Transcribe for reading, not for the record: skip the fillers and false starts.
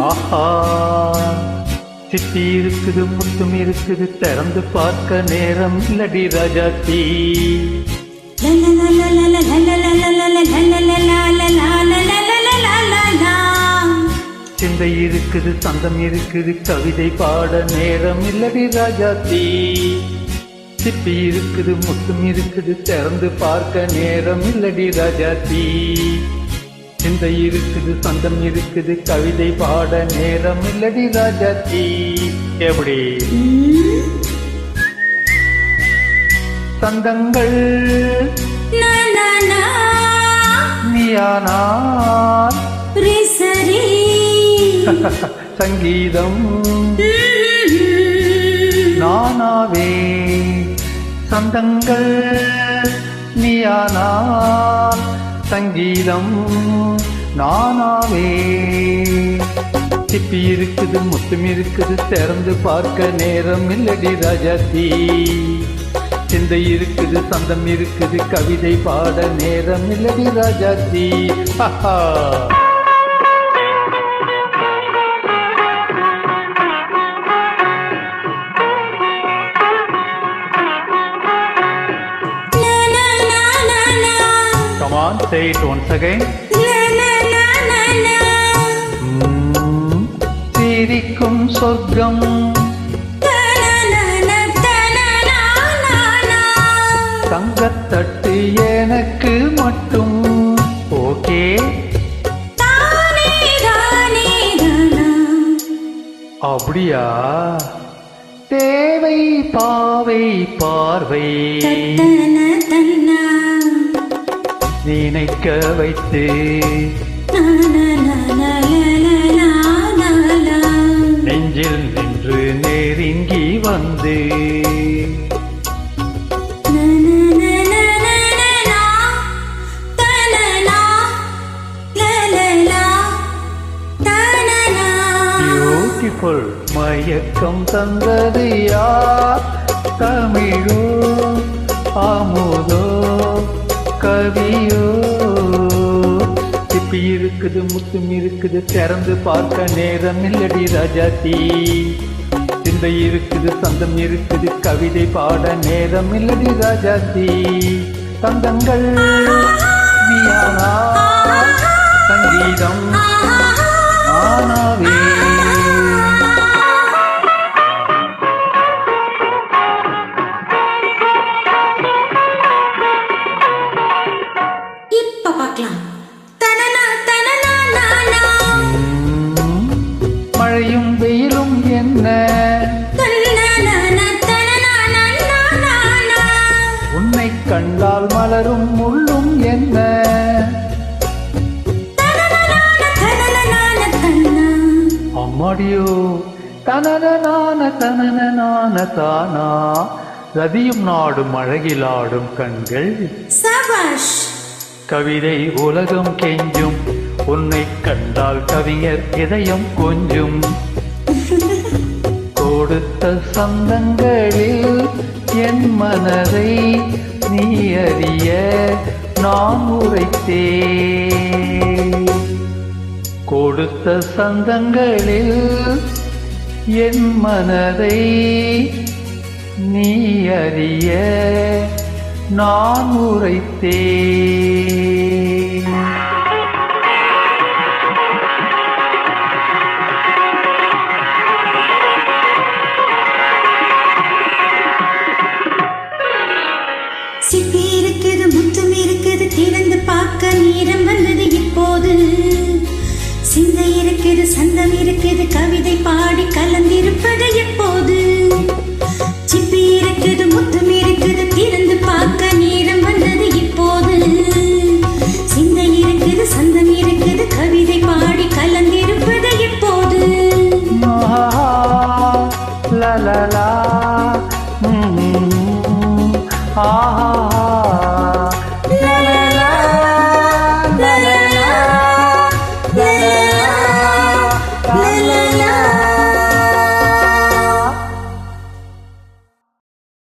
ஆஹா சித்தி இருக்குது முத்தும் இருக்குது திறந்து பார்க்க நேரம் இல்லடி ராஜாத்தி சிந்தை இருக்குது சந்தம் இருக்குது கவிதை பாட நேரம் இல்லடி ராஜாத்தி சிப்பி இருக்குது முத்தும் இருக்குது திறந்து பார்க்க நேரம் இல்லடி ராஜாத்தி சிந்தை இருக்குது சந்தம் இருக்குது கவிதை பாட நேரம் இல்லடி ராஜாத்தி எப்படி சந்தங்கள் நீயானால் சங்கீதம் நானாவே சந்தங்கள் நீயானால் சங்கீதம் நானாவே சிப்பி இருக்குது முத்தும் இருக்குது திறந்து பார்க்க நேரம் இல்லடி ராஜாத்தி சிந்தை இருக்குது சந்தம் இருக்குது கவிதை பாட நேரம் இல்லடி Rajathi Come on, say it once again. சிரிக்கும் சொர்க்கம் தங்கத்தட்டு எனக்கு மட்டும் ஓகே அப்படியா தேவை பாவை பார்வை நினைக்க வைத்து நெஞ்சில் நின்று நெருங்கி வந்து பியூட்டிஃபுல் மயக்கம் தந்தது யார் தமிழோ அமுதோ கவியோ சிப்பி இருக்குது முத்தும் இருக்குது திறந்து பார்க்க நேரம் இல்லடி ராஜாத்தி சிந்தை இருக்குது சந்தம் இருக்குது கவிதை பாட நேரம் இல்லடி ராஜாத்தி சந்தங்கள் நீயானா சங்கீதம் நானாவே மழையும் வெயிலும் என்ன உன்னை கண்டால் மலரும் முள்ளும் என்ன அம்மாடியோ தனன தனன தானா ரதியும் நாடும் அழகிலாடும் கண்கள் கவிதை உலகம் கெஞ்சும் உன்னை கண்டால் கவிஞர் இதயம் கொஞ்சும் கொடுத்த சந்தங்களில் என் மனதை நீ அறிய நான் உரைத்தேன் கொடுத்த சந்தங்களில் என் மனதை நீ அறிய நான் உரைத்தேன் சிப்பி இருக்குது முத்தும் இருக்குது திறந்து பார்க்க நேரம் வந்தது இப்போது சிந்தை இருக்குது சந்தம் இருக்குது கவிதை பாடி கலந்திருப்பது எப்போது